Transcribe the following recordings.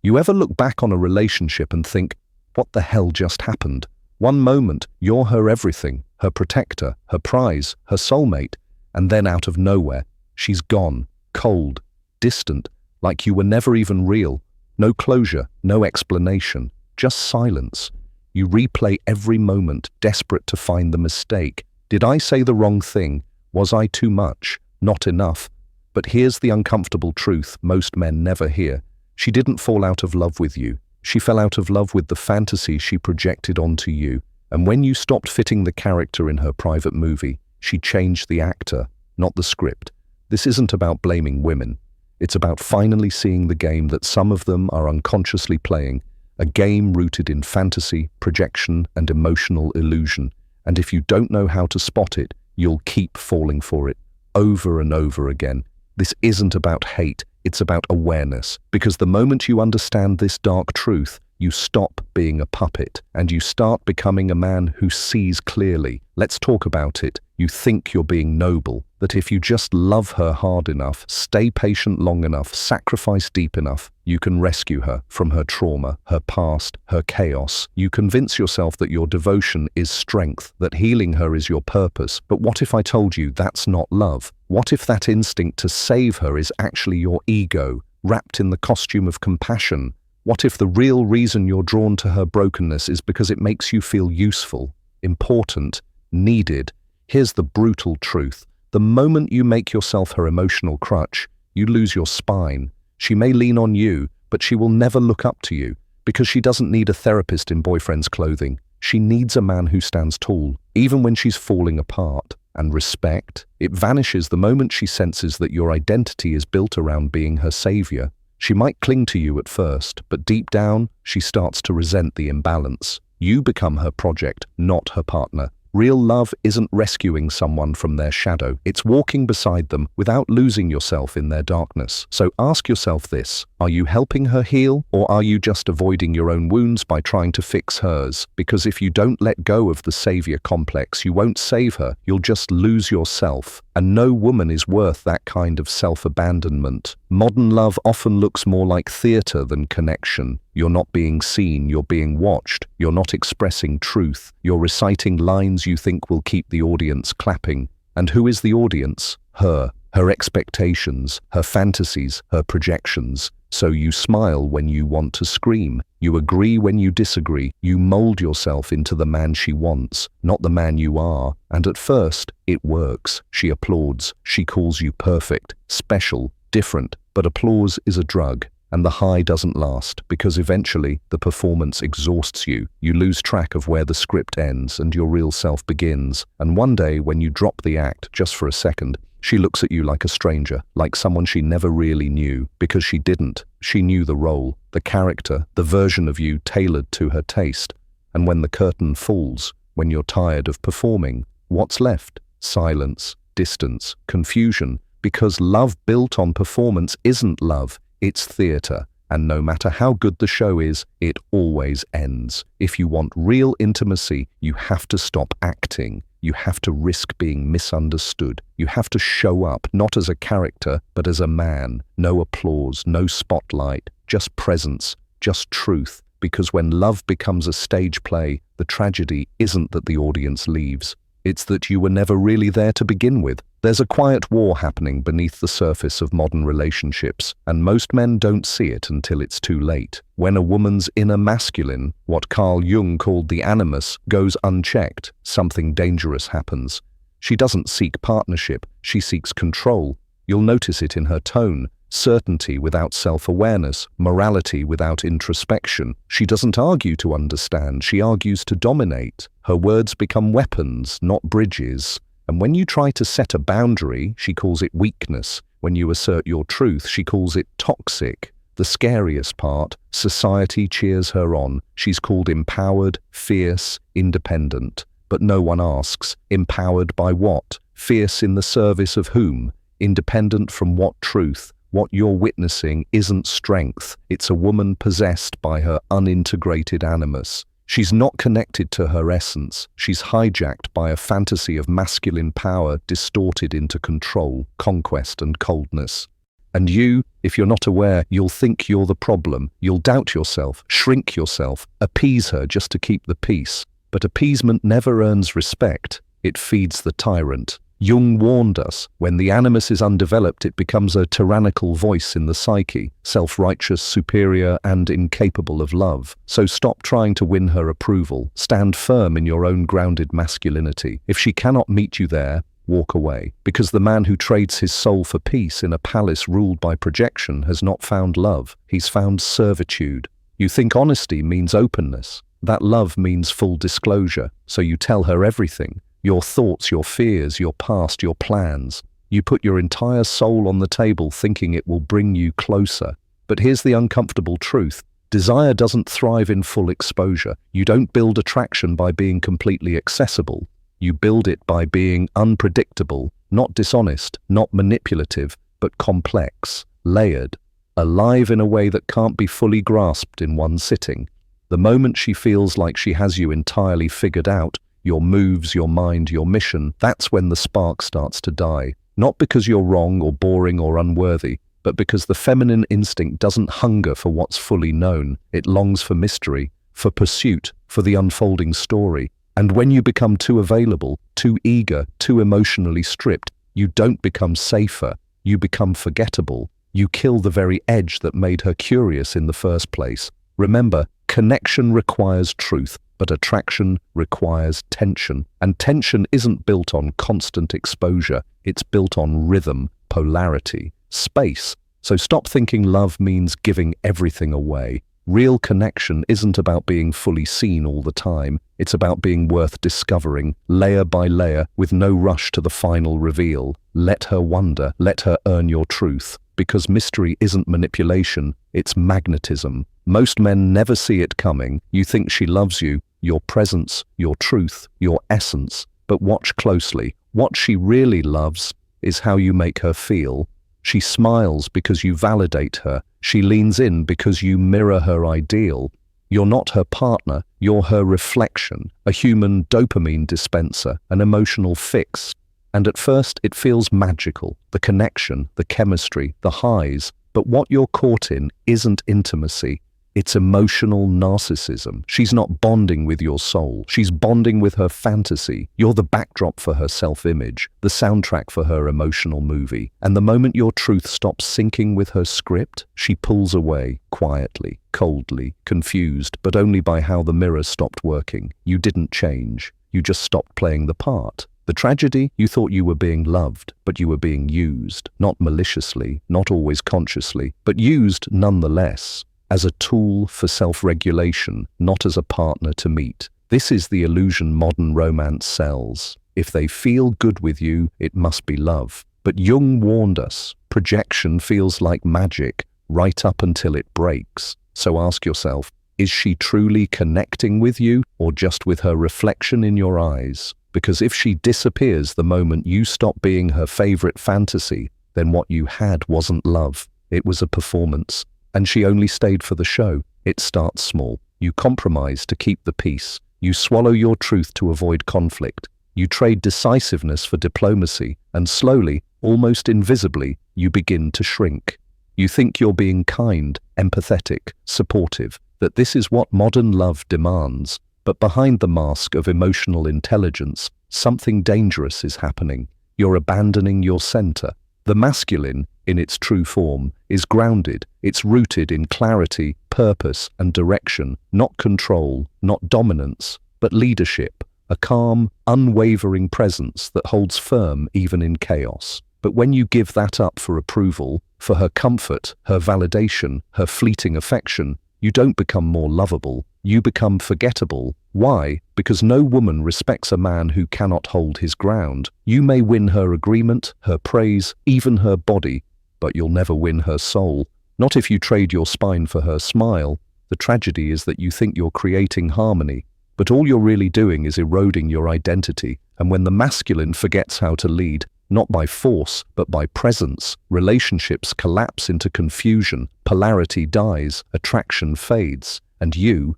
You ever look back on a relationship and think, what the hell just happened? One moment, you're her everything, her protector, her prize, her soulmate, and then out of nowhere, she's gone, cold, distant, like you were never even real. No closure, no explanation, just silence. You replay every moment, desperate to find the mistake. Did I say the wrong thing? Was I too much? Not enough? But here's the uncomfortable truth most men never hear. She didn't fall out of love with you. She fell out of love with the fantasy she projected onto you. And when you stopped fitting the character in her private movie, she changed the actor, not the script. This isn't about blaming women. It's about finally seeing the game that some of them are unconsciously playing, a game rooted in fantasy, projection, and emotional illusion. And if you don't know how to spot it, you'll keep falling for it, over and over again. This isn't about hate, it's about awareness. Because the moment you understand this dark truth, you stop being a puppet, and you start becoming a man who sees clearly. Let's talk about it. You think you're being noble, that if you just love her hard enough, stay patient long enough, sacrifice deep enough, you can rescue her from her trauma, her past, her chaos. You convince yourself that your devotion is strength, that healing her is your purpose. But what if I told you that's not love? What if that instinct to save her is actually your ego, wrapped in the costume of compassion? What if the real reason you're drawn to her brokenness is because it makes you feel useful, important, needed? Here's the brutal truth. The moment you make yourself her emotional crutch, you lose your spine. She may lean on you, but she will never look up to you, because she doesn't need a therapist in boyfriend's clothing. She needs a man who stands tall, even when she's falling apart. And respect, it vanishes the moment she senses that your identity is built around being her savior. She might cling to you at first, but deep down, she starts to resent the imbalance. You become her project, not her partner. Real love isn't rescuing someone from their shadow. It's walking beside them without losing yourself in their darkness. So ask yourself this: are you helping her heal, or are you just avoiding your own wounds by trying to fix hers? Because if you don't let go of the savior complex, you won't save her. You'll just lose yourself. And no woman is worth that kind of self-abandonment. Modern love often looks more like theater than connection. You're not being seen, you're being watched. You're not expressing truth. You're reciting lines you think will keep the audience clapping. And who is the audience? Her. Her expectations, her fantasies, her projections. So you smile when you want to scream. You agree when you disagree. You mold yourself into the man she wants, not the man you are. And at first, it works. She applauds. She calls you perfect, special, different. But applause is a drug. And the high doesn't last, because eventually the performance exhausts you. You lose track of where the script ends and your real self begins. And one day, when you drop the act just for a second, she looks at you like a stranger, like someone she never really knew, because she didn't. She knew the role, the character, the version of you tailored to her taste. And when the curtain falls, when you're tired of performing, what's left? Silence, distance, confusion, because love built on performance isn't love. It's theater, and no matter how good the show is, it always ends. If you want real intimacy, you have to stop acting. You have to risk being misunderstood. You have to show up, not as a character, but as a man. No applause, no spotlight, just presence, just truth. Because when love becomes a stage play, the tragedy isn't that the audience leaves. It's that you were never really there to begin with. There's a quiet war happening beneath the surface of modern relationships, and most men don't see it until it's too late. When a woman's inner masculine, what Carl Jung called the Animus, goes unchecked, something dangerous happens. She doesn't seek partnership, she seeks control. You'll notice it in her tone. Certainty without self-awareness, morality without introspection. She doesn't argue to understand, she argues to dominate. Her words become weapons, not bridges. And when you try to set a boundary, she calls it weakness. When you assert your truth, she calls it toxic. The scariest part, society cheers her on. She's called empowered, fierce, independent. But no one asks, empowered by what? Fierce in the service of whom? Independent from what truth? What you're witnessing isn't strength. It's a woman possessed by her unintegrated animus. She's not connected to her essence. She's hijacked by a fantasy of masculine power distorted into control, conquest, and coldness. And you, if you're not aware, you'll think you're the problem. You'll doubt yourself, shrink yourself, appease her just to keep the peace. But appeasement never earns respect. It feeds the tyrant. Jung warned us, when the animus is undeveloped, it becomes a tyrannical voice in the psyche, self-righteous, superior, and incapable of love. So stop trying to win her approval. Stand firm in your own grounded masculinity. If she cannot meet you there, walk away. Because the man who trades his soul for peace in a palace ruled by projection has not found love. He's found servitude. You think honesty means openness. That love means full disclosure. So you tell her everything. Your thoughts, your fears, your past, your plans. You put your entire soul on the table thinking it will bring you closer. But here's the uncomfortable truth. Desire doesn't thrive in full exposure. You don't build attraction by being completely accessible. You build it by being unpredictable, not dishonest, not manipulative, but complex, layered, alive in a way that can't be fully grasped in one sitting. The moment she feels like she has you entirely figured out, your moves, your mind, your mission, that's when the spark starts to die. Not because you're wrong or boring or unworthy, but because the feminine instinct doesn't hunger for what's fully known. It longs for mystery, for pursuit, for the unfolding story. And when you become too available, too eager, too emotionally stripped, you don't become safer, you become forgettable. You kill the very edge that made her curious in the first place. Remember, connection requires truth. But attraction requires tension. And tension isn't built on constant exposure. It's built on rhythm, polarity, space. So stop thinking love means giving everything away. Real connection isn't about being fully seen all the time. It's about being worth discovering, layer by layer, with no rush to the final reveal. Let her wonder, let her earn your truth. Because mystery isn't manipulation, it's magnetism. Most men never see it coming. You think she loves you, your presence, your truth, your essence. But watch closely. What she really loves is how you make her feel. She smiles because you validate her. She leans in because you mirror her ideal. You're not her partner, you're her reflection, a human dopamine dispenser, an emotional fix. And at first it feels magical, the connection, the chemistry, the highs. But what you're caught in isn't intimacy. It's emotional narcissism. She's not bonding with your soul. She's bonding with her fantasy. You're the backdrop for her self-image, the soundtrack for her emotional movie. And the moment your truth stops syncing with her script, she pulls away, quietly, coldly, confused, but only by how the mirror stopped working. You didn't change. You just stopped playing the part. The tragedy, you thought you were being loved, but you were being used. Not maliciously, not always consciously, but used nonetheless. As a tool for self-regulation, not as a partner to meet. This is the illusion modern romance sells. If they feel good with you, it must be love. But Jung warned us, projection feels like magic, right up until it breaks. So ask yourself, is she truly connecting with you, or just with her reflection in your eyes? Because if she disappears the moment you stop being her favorite fantasy, then what you had wasn't love, it was a performance. And she only stayed for the show. It starts small. You compromise to keep the peace. You swallow your truth to avoid conflict. You trade decisiveness for diplomacy, and slowly, almost invisibly, you begin to shrink. You think you're being kind, empathetic, supportive, that this is what modern love demands. But behind the mask of emotional intelligence, something dangerous is happening. You're abandoning your center. The masculine, in its true form, is grounded. It's rooted in clarity, purpose, and direction, not control, not dominance, but leadership, a calm, unwavering presence that holds firm even in chaos. But when you give that up for approval, for her comfort, her validation, her fleeting affection, you don't become more lovable, you become forgettable. Why? Because no woman respects a man who cannot hold his ground. You may win her agreement, her praise, even her body, but you'll never win her soul. Not if you trade your spine for her smile. The tragedy is that you think you're creating harmony, but all you're really doing is eroding your identity. And when the masculine forgets how to lead, not by force, but by presence, relationships collapse into confusion, polarity dies, attraction fades, and you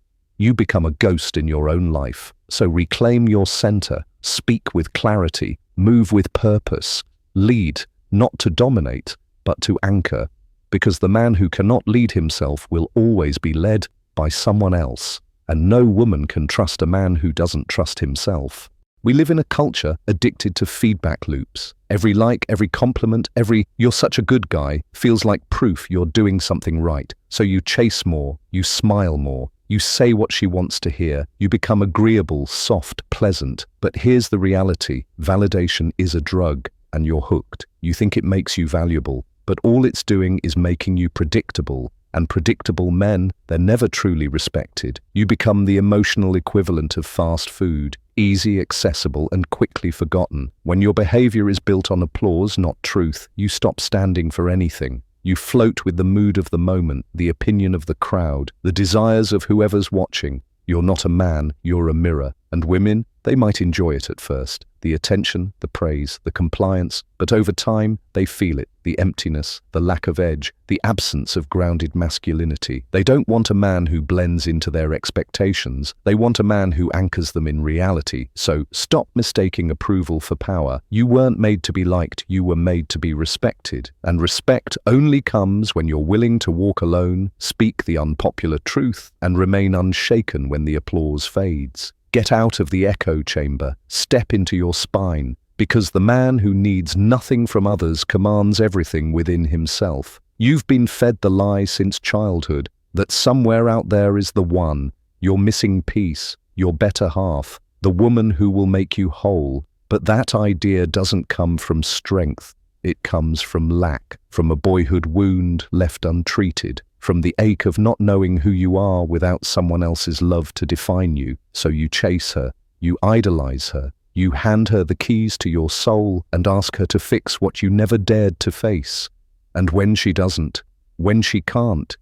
become a ghost in your own life. So reclaim your center, speak with clarity, move with purpose, lead, not to dominate, but to anchor, because the man who cannot lead himself will always be led by someone else, and no woman can trust a man who doesn't trust himself. We live in a culture addicted to feedback loops. Every like, every compliment, every "you're such a good guy" feels like proof you're doing something right. So you chase more, you smile more, you say what she wants to hear, you become agreeable, soft, pleasant. But here's the reality: validation is a drug, and you're hooked. You think it makes you valuable, but all it's doing is making you predictable. And predictable men, they're never truly respected. You become the emotional equivalent of fast food, easy, accessible, and quickly forgotten. When your behavior is built on applause, not truth, you stop standing for anything. You float with the mood of the moment, the opinion of the crowd, the desires of whoever's watching. You're not a man, you're a mirror. And women, they might enjoy it at first. The attention, the praise, the compliance, but over time, they feel it. The emptiness, the lack of edge, the absence of grounded masculinity. They don't want a man who blends into their expectations. They want a man who anchors them in reality. So stop mistaking approval for power. You weren't made to be liked, you were made to be respected. And respect only comes when you're willing to walk alone, speak the unpopular truth, and remain unshaken when the applause fades. Get out of the echo chamber, step into your spine, because the man who needs nothing from others commands everything within himself. You've been fed the lie since childhood that somewhere out there is the one, your missing piece, your better half, the woman who will make you whole. But that idea doesn't come from strength. It comes from lack, from a boyhood wound left untreated, from the ache of not knowing who you are without someone else's love to define you. So you chase her, you idolize her, you hand her the keys to your soul and ask her to fix what you never dared to face. And when she doesn't, when she can't,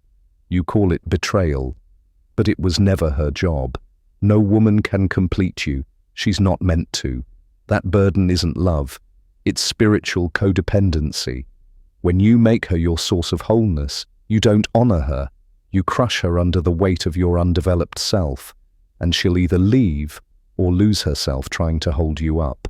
you call it betrayal. But it was never her job. No woman can complete you. She's not meant to. That burden isn't love. It's spiritual codependency. When you make her your source of wholeness, you don't honor her. You crush her under the weight of your undeveloped self, and she'll either leave or lose herself trying to hold you up.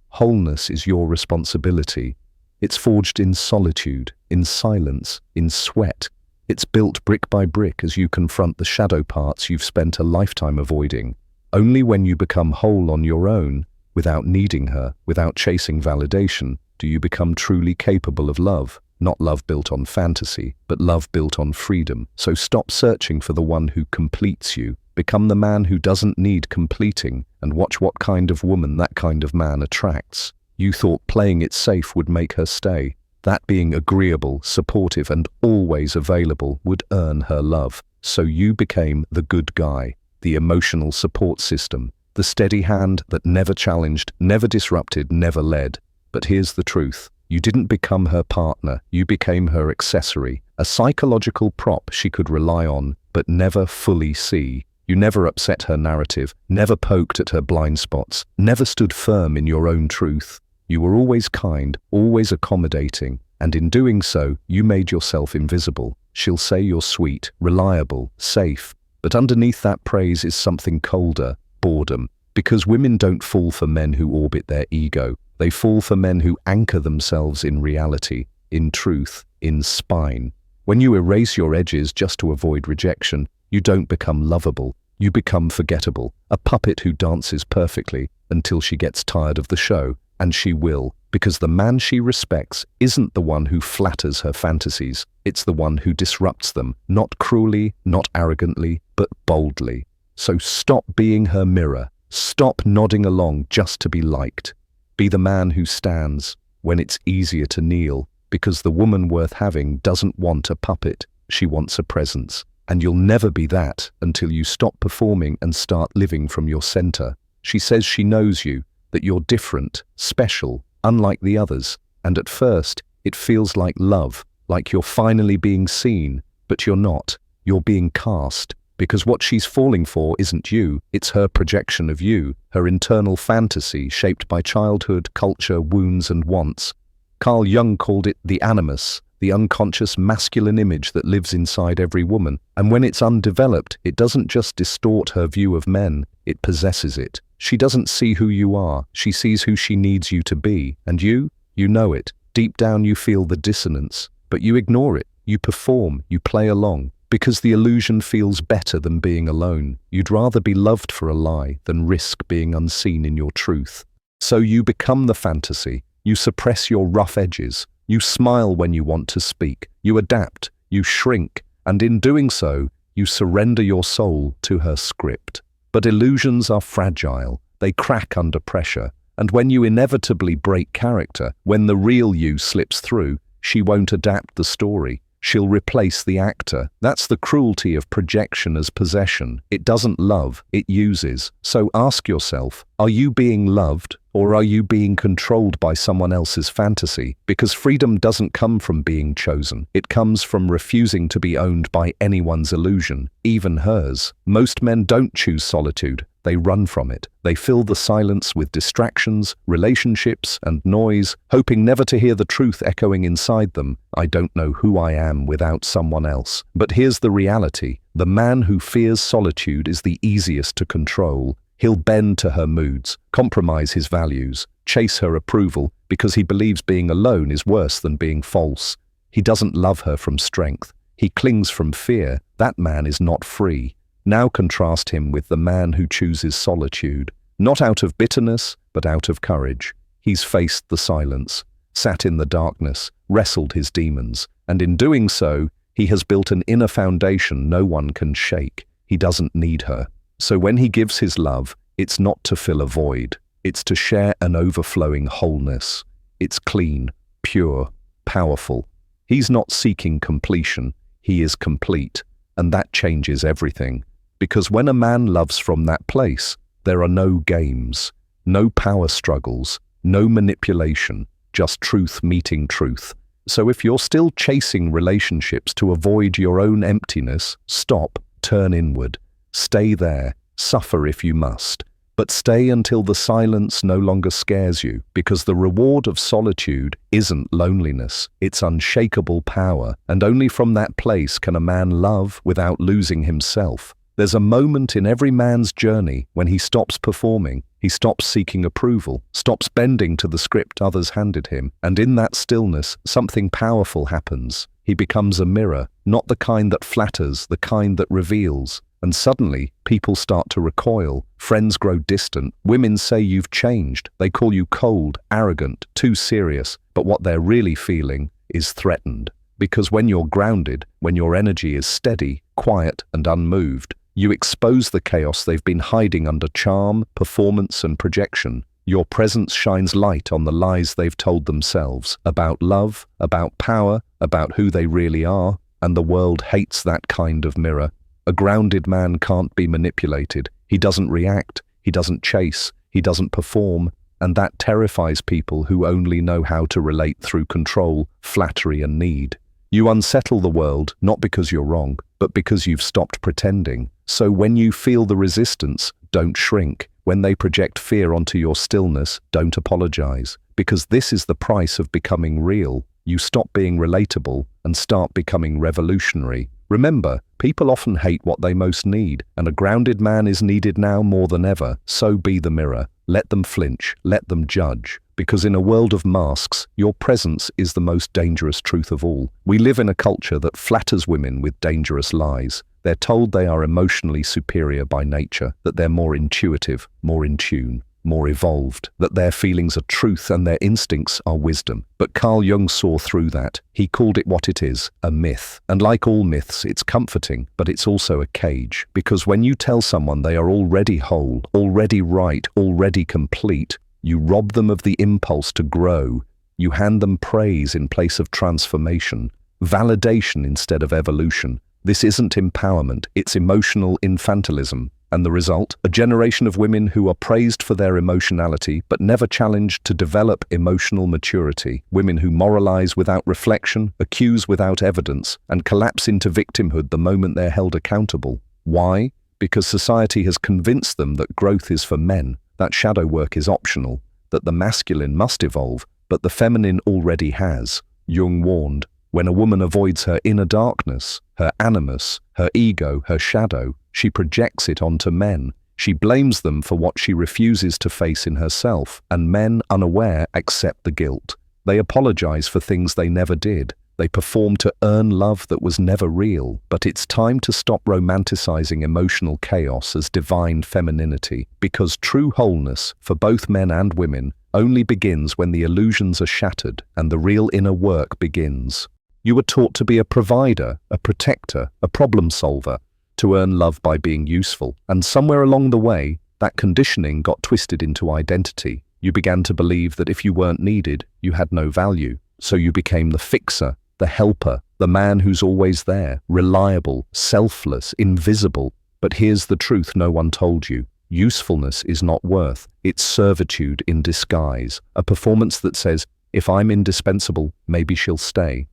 Wholeness is your responsibility. It's forged in solitude, in silence, in sweat. It's built brick by brick as you confront the shadow parts you've spent a lifetime avoiding. Only when you become whole on your own, without needing her, without chasing validation, do you become truly capable of love. Not love built on fantasy, but love built on freedom. So stop searching for the one who completes you. Become the man who doesn't need completing, and watch what kind of woman that kind of man attracts. You thought playing it safe would make her stay. That being agreeable, supportive, and always available would earn her love. So you became the good guy, the emotional support system, the steady hand that never challenged, never disrupted, never led. But here's the truth. You didn't become her partner, you became her accessory, a psychological prop she could rely on, but never fully see. You never upset her narrative, never poked at her blind spots, never stood firm in your own truth. You were always kind, always accommodating, and in doing so, you made yourself invisible. She'll say you're sweet, reliable, safe, but underneath that praise is something colder, boredom. Because women don't fall for men who orbit their ego. They fall for men who anchor themselves in reality, in truth, in spine. When you erase your edges just to avoid rejection, you don't become lovable. You become forgettable, a puppet who dances perfectly until she gets tired of the show, and she will, because the man she respects isn't the one who flatters her fantasies. It's the one who disrupts them, not cruelly, not arrogantly, but boldly. So stop being her mirror. Stop nodding along just to be liked. Be the man who stands when it's easier to kneel, because the woman worth having doesn't want a puppet, she wants a presence. And you'll never be that until you stop performing and start living from your center. She says she knows you, that you're different, special, unlike the others. And at first, it feels like love, like you're finally being seen, but you're not. You're being cast. Because what she's falling for isn't you, it's her projection of you, her internal fantasy shaped by childhood, culture, wounds, and wants. Carl Jung called it the Animus, the unconscious masculine image that lives inside every woman. And when it's undeveloped, it doesn't just distort her view of men, it possesses it. She doesn't see who you are, she sees who she needs you to be. And you know it. Deep down you feel the dissonance. But you ignore it, you perform, you play along, because the illusion feels better than being alone. You'd rather be loved for a lie than risk being unseen in your truth. So you become the fantasy, you suppress your rough edges, you smile when you want to speak, you adapt, you shrink, and in doing so, you surrender your soul to her script. But illusions are fragile, they crack under pressure, and when you inevitably break character, when the real you slips through, she won't adapt the story. She'll replace the actor. That's the cruelty of projection as possession. It doesn't love, it uses. So ask yourself, are you being loved or are you being controlled by someone else's fantasy? Because freedom doesn't come from being chosen. It comes from refusing to be owned by anyone's illusion, even hers. Most men don't choose solitude. They run from it. They fill the silence with distractions, relationships, and noise, hoping never to hear the truth echoing inside them. I don't know who I am without someone else. But here's the reality. The man who fears solitude is the easiest to control. He'll bend to her moods, compromise his values, chase her approval, because he believes being alone is worse than being false. He doesn't love her from strength. He clings from fear. That man is not free. Now contrast him with the man who chooses solitude, not out of bitterness, but out of courage. He's faced the silence, sat in the darkness, wrestled his demons, and in doing so, he has built an inner foundation no one can shake. He doesn't need her. So when he gives his love, it's not to fill a void. It's to share an overflowing wholeness. It's clean, pure, powerful. He's not seeking completion. He is complete. And that changes everything. Because when a man loves from that place, there are no games, no power struggles, no manipulation, just truth meeting truth. So if you're still chasing relationships to avoid your own emptiness, stop, turn inward. Stay there, suffer if you must. But stay until the silence no longer scares you, because the reward of solitude isn't loneliness, it's unshakable power, and only from that place can a man love without losing himself. There's a moment in every man's journey when he stops performing, he stops seeking approval, stops bending to the script others handed him, and in that stillness, something powerful happens. He becomes a mirror, not the kind that flatters, the kind that reveals. And suddenly, people start to recoil, friends grow distant, women say you've changed, they call you cold, arrogant, too serious, but what they're really feeling is threatened. Because when you're grounded, when your energy is steady, quiet, and unmoved, you expose the chaos they've been hiding under charm, performance, and projection. Your presence shines light on the lies they've told themselves about love, about power, about who they really are, and the world hates that kind of mirror. A grounded man can't be manipulated. He doesn't react, he doesn't chase, he doesn't perform, and that terrifies people who only know how to relate through control, flattery, and need. You unsettle the world, not because you're wrong, but because you've stopped pretending. So when you feel the resistance, don't shrink. When they project fear onto your stillness, don't apologize. Because this is the price of becoming real. You stop being relatable and start becoming revolutionary. Remember, people often hate what they most need, and a grounded man is needed now more than ever. So be the mirror. Let them flinch, let them judge. Because in a world of masks, your presence is the most dangerous truth of all. We live in a culture that flatters women with dangerous lies. They're told they are emotionally superior by nature, that they're more intuitive, more in tune, more evolved, that their feelings are truth and their instincts are wisdom. But Carl Jung saw through that. He called it what it is, a myth. And like all myths, it's comforting, but it's also a cage. Because when you tell someone they are already whole, already right, already complete, you rob them of the impulse to grow. You hand them praise in place of transformation, validation instead of evolution. This isn't empowerment, it's emotional infantilism. And the result? A generation of women who are praised for their emotionality but never challenged to develop emotional maturity. Women who moralize without reflection, accuse without evidence, and collapse into victimhood the moment they're held accountable. Why? Because society has convinced them that growth is for men, that shadow work is optional, that the masculine must evolve, but the feminine already has. Jung warned, when a woman avoids her inner darkness, her animus, her ego, her shadow, she projects it onto men. She blames them for what she refuses to face in herself, and men, unaware, accept the guilt. They apologize for things they never did. They perform to earn love that was never real. But it's time to stop romanticizing emotional chaos as divine femininity, because true wholeness, for both men and women, only begins when the illusions are shattered and the real inner work begins. You were taught to be a provider, a protector, a problem solver, to earn love by being useful. And somewhere along the way, that conditioning got twisted into identity. You began to believe that if you weren't needed, you had no value. So you became the fixer, the helper, the man who's always there, reliable, selfless, invisible. But here's the truth no one told you. Usefulness is not worth. It's servitude in disguise, a performance that says, if I'm indispensable, maybe she'll stay.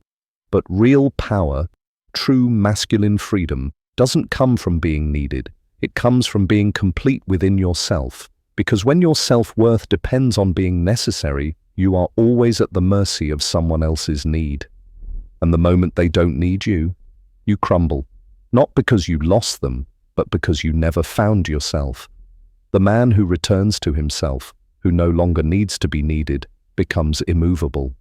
But real power, true masculine freedom, doesn't come from being needed. It comes from being complete within yourself. Because when your self-worth depends on being necessary, you are always at the mercy of someone else's need. And the moment they don't need you, you crumble. Not because you lost them, but because you never found yourself. The man who returns to himself, who no longer needs to be needed, becomes immovable.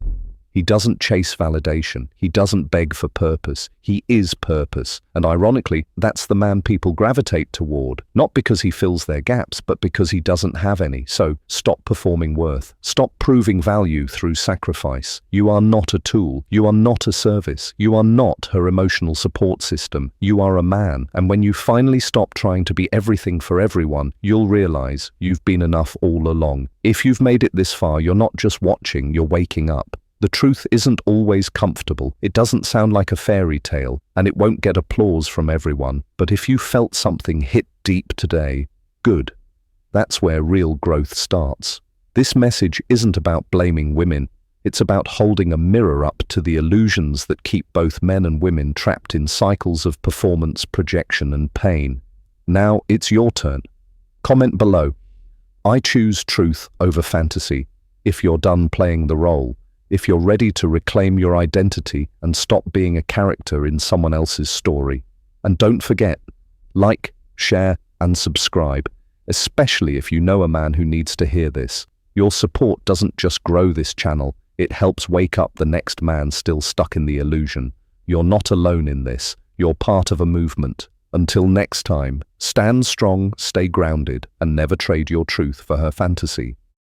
He doesn't chase validation. He doesn't beg for purpose. He is purpose. And ironically, that's the man people gravitate toward, not because he fills their gaps, but because he doesn't have any. So stop performing worth. Stop proving value through sacrifice. You are not a tool. You are not a service. You are not her emotional support system. You are a man. And when you finally stop trying to be everything for everyone, you'll realize you've been enough all along. If you've made it this far, you're not just watching, you're waking up. The truth isn't always comfortable. It doesn't sound like a fairy tale, and it won't get applause from everyone. But if you felt something hit deep today, good. That's where real growth starts. This message isn't about blaming women. It's about holding a mirror up to the illusions that keep both men and women trapped in cycles of performance, projection, and pain. Now it's your turn. Comment below. I choose truth over fantasy. If you're done playing the role. If you're ready to reclaim your identity and stop being a character in someone else's story. And don't forget, like, share, and subscribe, especially if you know a man who needs to hear this. Your support doesn't just grow this channel, it helps wake up the next man still stuck in the illusion. You're not alone in this, you're part of a movement. Until next time, stand strong, stay grounded, and never trade your truth for her fantasy.